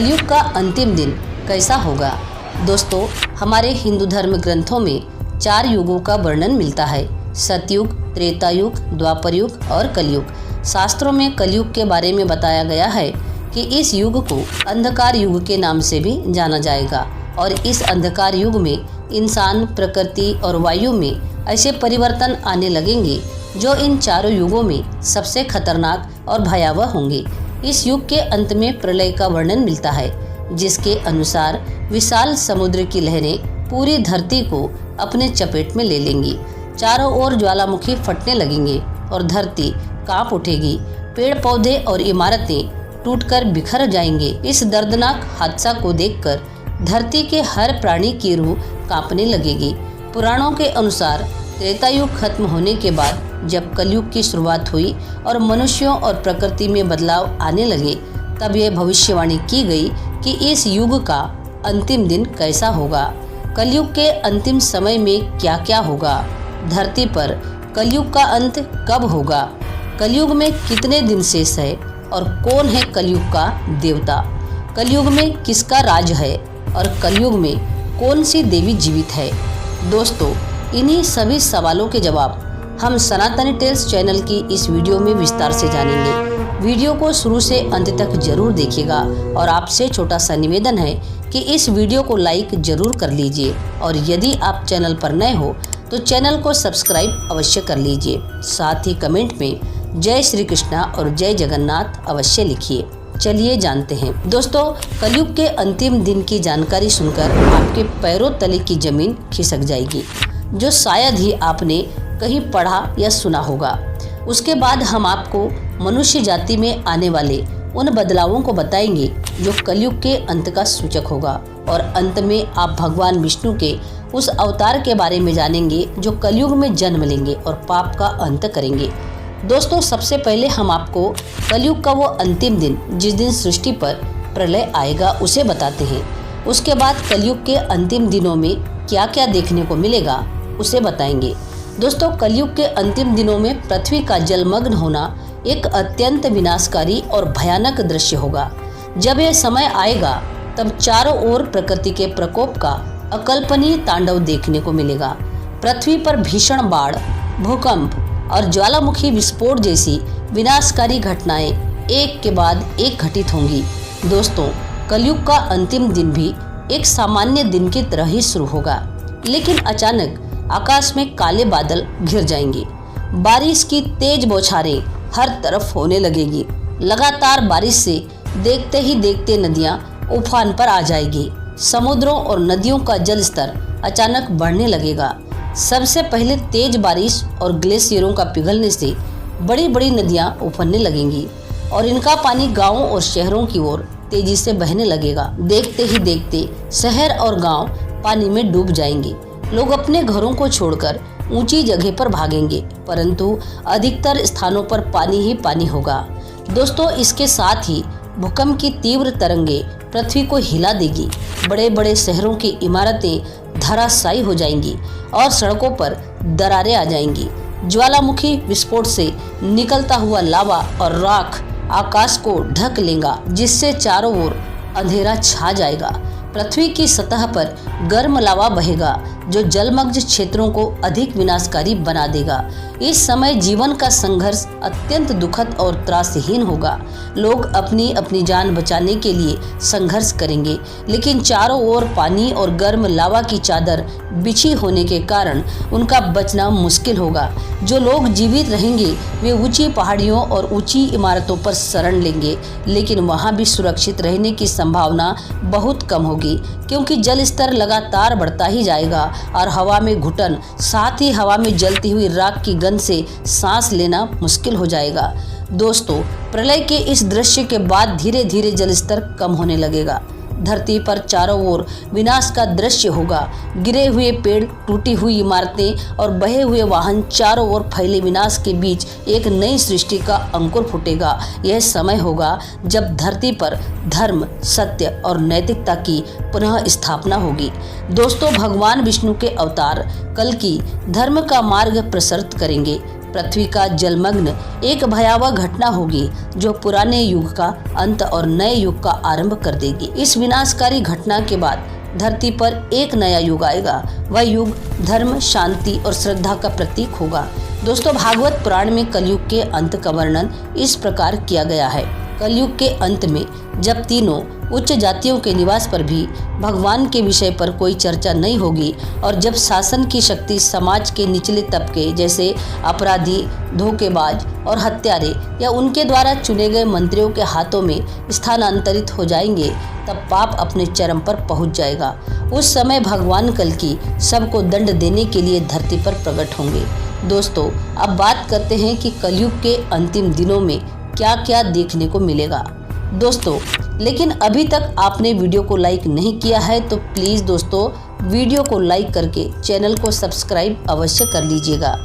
कलयुग का अंतिम दिन कैसा होगा। दोस्तों, हमारे हिंदू धर्म ग्रंथों में 4 युगों का वर्णन मिलता है। सतयुग, त्रेता युग, द्वापर युग और कलयुग। शास्त्रों में कलयुग के बारे में बताया गया है कि इस युग को अंधकार युग के नाम से भी जाना जाएगा और इस अंधकार युग में इंसान, प्रकृति और वायु में ऐसे परिवर्तन आने लगेंगे जो इन चारों युगों में सबसे खतरनाक और भयावह होंगे। इस युग के अंत में प्रलय का वर्णन मिलता है, जिसके अनुसार विशाल समुद्र की लहरें पूरी धरती को अपने चपेट में ले लेंगी। चारों ओर ज्वालामुखी फटने लगेंगे और धरती कांप उठेगी। पेड़ पौधे और इमारतें टूटकर बिखर जाएंगे। इस दर्दनाक हादसा को देखकर धरती के हर प्राणी की रूह कांपने लगेगी। पुराणों के अनुसार त्रेता युग खत्म होने के बाद जब कलयुग की शुरुआत हुई और मनुष्यों और प्रकृति में बदलाव आने लगे, तब यह भविष्यवाणी की गई कि इस युग का अंतिम दिन कैसा होगा। कलयुग के अंतिम समय में क्या क्या होगा। धरती पर कलयुग का अंत कब होगा। कलयुग में कितने दिन शेष है और कौन है कलयुग का देवता। कलयुग में किसका राज है और कलयुग में कौन सी देवी जीवित है। दोस्तों, इन्हीं सभी सवालों के जवाब हम सनातनी टेल्स चैनल की इस वीडियो में विस्तार से जानेंगे। वीडियो को शुरू से अंत तक जरूर देखिएगा और आपसे छोटा सा निवेदन है कि इस वीडियो को लाइक जरूर कर लीजिए और यदि आप चैनल पर नए हो तो चैनल को सब्सक्राइब अवश्य कर लीजिए। साथ ही कमेंट में जय श्री कृष्णा और जय जगन्नाथ अवश्य लिखिए। चलिए जानते हैं। दोस्तों, कलयुग के अंतिम दिन की जानकारी सुनकर आपके पैरों तले की जमीन खिसक जाएगी, जो शायद ही आपने कहीं पढ़ा या सुना होगा। उसके बाद हम आपको मनुष्य जाति में आने वाले उन बदलावों को बताएंगे जो कलयुग के अंत का सूचक होगा और अंत में आप भगवान विष्णु के उस अवतार के बारे में जानेंगे जो कलयुग में जन्म लेंगे और पाप का अंत करेंगे। दोस्तों, सबसे पहले हम आपको कलयुग का वो अंतिम दिन जिस दिन सृष्टि पर प्रलय आएगा उसे बताते हैं। उसके बाद कलयुग के अंतिम दिनों में क्या क्या देखने को मिलेगा उसे बताएंगे। दोस्तों, कलयुग के अंतिम दिनों में पृथ्वी का जलमग्न होना एक अत्यंत विनाशकारी और भयानक दृश्य होगा। जब यह समय आएगा तब चारों ओर प्रकृति के प्रकोप का अकल्पनीय तांडव देखने को मिलेगा। पृथ्वी पर भीषण बाढ़, भूकंप और ज्वालामुखी विस्फोट जैसी विनाशकारी घटनाएं एक के बाद एक घटित होंगी। दोस्तों, कलयुग का अंतिम दिन भी एक सामान्य दिन की तरह ही शुरू होगा, लेकिन अचानक आकाश में काले बादल घिर जाएंगे। बारिश की तेज बौछारें हर तरफ होने लगेगी। लगातार बारिश से देखते ही देखते नदियां उफान पर आ जाएगी। समुद्रों और नदियों का जल स्तर अचानक बढ़ने लगेगा। सबसे पहले तेज बारिश और ग्लेशियरों का पिघलने से बड़ी बड़ी नदियां उफनने लगेंगी और इनका पानी गांवों और शहरों की ओर तेजी से बहने लगेगा। देखते ही देखते शहर और गांव पानी में डूब जाएंगे। लोग अपने घरों को छोड़कर ऊंची जगह पर भागेंगे, परंतु अधिकतर स्थानों पर पानी ही पानी होगा। दोस्तों, इसके साथ ही भूकंप की तीव्र तरंगें पृथ्वी को हिला देगी। बड़े बड़े शहरों की इमारतें धराशायी हो जाएंगी और सड़कों पर दरारें आ जाएंगी। ज्वालामुखी विस्फोट से निकलता हुआ लावा और राख आकाश को ढक लेगा, जिससे चारों ओर अंधेरा छा जाएगा। पृथ्वी की सतह पर गर्म लावा बहेगा जो जलमग्न क्षेत्रों को अधिक विनाशकारी बना देगा। इस समय जीवन का संघर्ष अत्यंत दुखद और त्रासहीन होगा। लोग अपनी अपनी जान बचाने के लिए संघर्ष करेंगे, लेकिन चारों ओर पानी और गर्म लावा की चादर बिछी होने के कारण उनका बचना मुश्किल होगा। जो लोग जीवित रहेंगे वे ऊंची पहाड़ियों और ऊंची इमारतों पर शरण लेंगे, लेकिन वहां भी सुरक्षित रहने की संभावना बहुत कम होगी, क्योंकि जल स्तर लगातार बढ़ता ही जाएगा और हवा में घुटन, साथ ही हवा में जलती हुई राख की गंध से सांस लेना मुश्किल हो जाएगा। दोस्तों, प्रलय के इस दृश्य के बाद धीरे धीरे जल स्तर कम होने लगेगा। धरती पर चारों ओर विनाश का दृश्य होगा। गिरे हुए पेड़, टूटी हुई इमारतें और बहे हुए वाहन, चारों ओर फैले विनाश के बीच एक नई सृष्टि का अंकुर फूटेगा। यह समय होगा जब धरती पर धर्म, सत्य और नैतिकता की पुनः स्थापना होगी। दोस्तों, भगवान विष्णु के अवतार कल्कि धर्म का मार्ग प्रशस्त करेंगे। पृथ्वी का जलमग्न एक भयावह घटना होगी जो पुराने युग का अंत और नए युग का आरंभ कर देगी। इस विनाशकारी घटना के बाद धरती पर एक नया युग आएगा। वह युग धर्म, शांति और श्रद्धा का प्रतीक होगा। दोस्तों, भागवत पुराण में कलयुग के अंत का वर्णन इस प्रकार किया गया है। कलयुग के अंत में जब तीनों उच्च जातियों के निवास पर भी भगवान के विषय पर कोई चर्चा नहीं होगी और जब शासन की शक्ति समाज के निचले तबके जैसे अपराधी, धोखेबाज और हत्यारे या उनके द्वारा चुने गए मंत्रियों के हाथों में स्थानांतरित हो जाएंगे, तब पाप अपने चरम पर पहुंच जाएगा। उस समय भगवान कल्कि सबको दंड देने के लिए धरती पर प्रकट होंगे। दोस्तों, अब बात करते हैं कि कलयुग के अंतिम दिनों में क्या क्या देखने को मिलेगा। दोस्तों, लेकिन अभी तक आपने वीडियो को लाइक नहीं किया है तो प्लीज़ दोस्तों वीडियो को लाइक करके चैनल को सब्सक्राइब अवश्य कर लीजिएगा।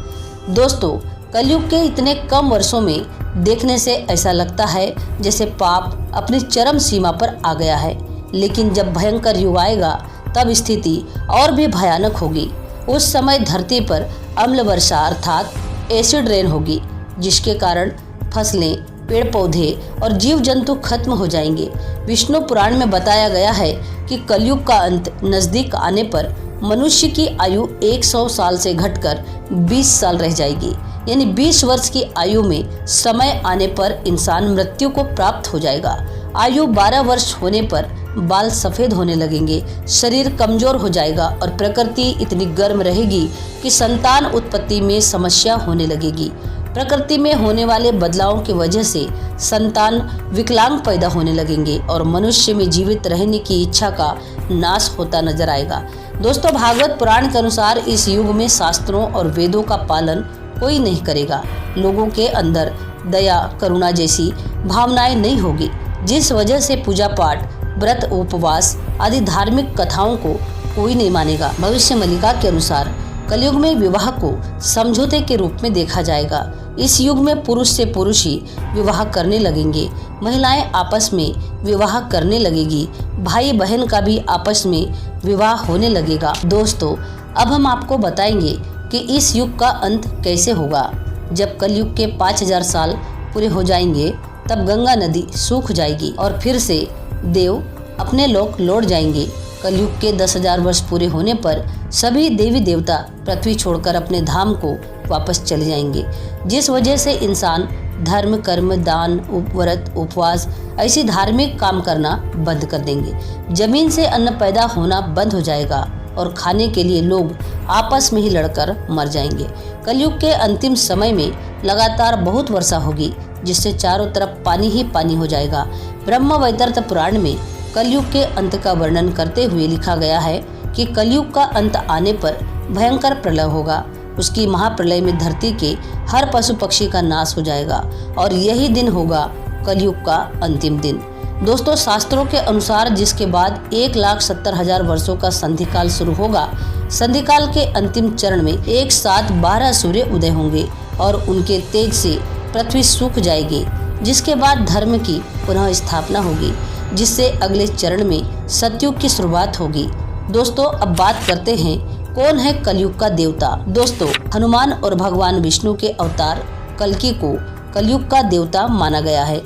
दोस्तों, कलयुग के इतने कम वर्षों में देखने से ऐसा लगता है जैसे पाप अपनी चरम सीमा पर आ गया है, लेकिन जब भयंकर युग आएगा तब स्थिति और भी भयानक होगी। उस समय धरती पर अम्ल वर्षा अर्थात एसिड रेन होगी, जिसके कारण फसलें, पेड़ पौधे और जीव जंतु खत्म हो जाएंगे। विष्णु पुराण में बताया गया है कि कलयुग का अंत नजदीक आने पर मनुष्य की आयु 100 साल से घटकर 20 साल रह जाएगी। यानी 20 वर्ष की आयु में समय आने पर इंसान मृत्यु को प्राप्त हो जाएगा। आयु 12 वर्ष होने पर बाल सफ़ेद होने लगेंगे, शरीर कमजोर हो जाएगा और प्रकृति इतनी गर्म रहेगी कि संतान उत्पत्ति में समस्या होने लगेगी। प्रकृति में होने वाले बदलावों की वजह से संतान विकलांग पैदा होने लगेंगे और मनुष्य में जीवित रहने की इच्छा का नाश होता नजर आएगा। दोस्तों, भागवत पुराण के अनुसार इस युग में शास्त्रों और वेदों का पालन कोई नहीं करेगा। लोगों के अंदर दया, करुणा जैसी भावनाएं नहीं होगी, जिस वजह से पूजा पाठ, व्रत, उपवास आदि धार्मिक कथाओं को कोई नहीं मानेगा। भविष्य मलिका के अनुसार कलयुग में विवाह को समझौते के रूप में देखा जाएगा। इस युग में पुरुष से पुरुष ही विवाह करने लगेंगे, महिलाएं आपस में विवाह करने लगेगी, भाई बहन का भी आपस में विवाह होने लगेगा। दोस्तों, अब हम आपको बताएंगे कि इस युग का अंत कैसे होगा। जब कलयुग के 5000 साल पूरे हो जाएंगे तब गंगा नदी सूख जाएगी और फिर से देव अपने लोक लौट जाएंगे। कलयुग के 10,000 वर्ष पूरे होने पर सभी देवी देवता पृथ्वी छोड़कर अपने धाम को वापस चले जाएंगे, जिस वजह से इंसान धर्म, कर्म, दान, व्रत, उपवास ऐसी धार्मिक काम करना बंद कर देंगे। जमीन से अन्न पैदा होना बंद हो जाएगा और खाने के लिए लोग आपस में ही लड़कर मर जाएंगे। कलयुग के अंतिम समय में लगातार बहुत वर्षा होगी, जिससे चारों तरफ पानी ही पानी हो जाएगा। ब्रह्म वैवर्त पुराण में कलयुग के अंत का वर्णन करते हुए लिखा गया है कि कलयुग का अंत आने पर भयंकर प्रलय होगा। उसकी महाप्रलय में धरती के हर पशु पक्षी का नाश हो जाएगा और यही दिन होगा कलयुग का अंतिम दिन। दोस्तों, शास्त्रों के अनुसार जिसके बाद 1,70,000 वर्षों का संधिकाल शुरू होगा। संधिकाल के अंतिम चरण में एक साथ 12 सूर्य उदय होंगे और उनके तेज से पृथ्वी सूख जाएगी, जिसके बाद धर्म की पुनः स्थापना होगी, जिससे अगले चरण में सतयुग की शुरुआत होगी। दोस्तों, अब बात करते हैं कौन है कलयुग का देवता। दोस्तों, हनुमान और भगवान विष्णु के अवतार कल्कि को कलयुग का देवता माना गया है।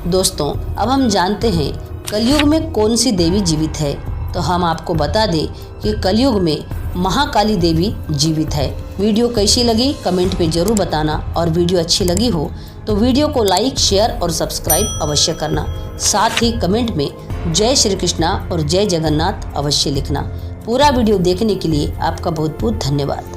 दोस्तों, अब हम जानते हैं कलयुग में कौन सी देवी जीवित है। तो हम आपको बता दें कि कलयुग में महाकाली देवी जीवित है। वीडियो कैसी लगी कमेंट में जरूर बताना और वीडियो अच्छी लगी हो तो वीडियो को लाइक, शेयर और सब्सक्राइब अवश्य करना। साथ ही कमेंट में जय श्री कृष्णा और जय जगन्नाथ अवश्य लिखना। पूरा वीडियो देखने के लिए आपका बहुत बहुत धन्यवाद।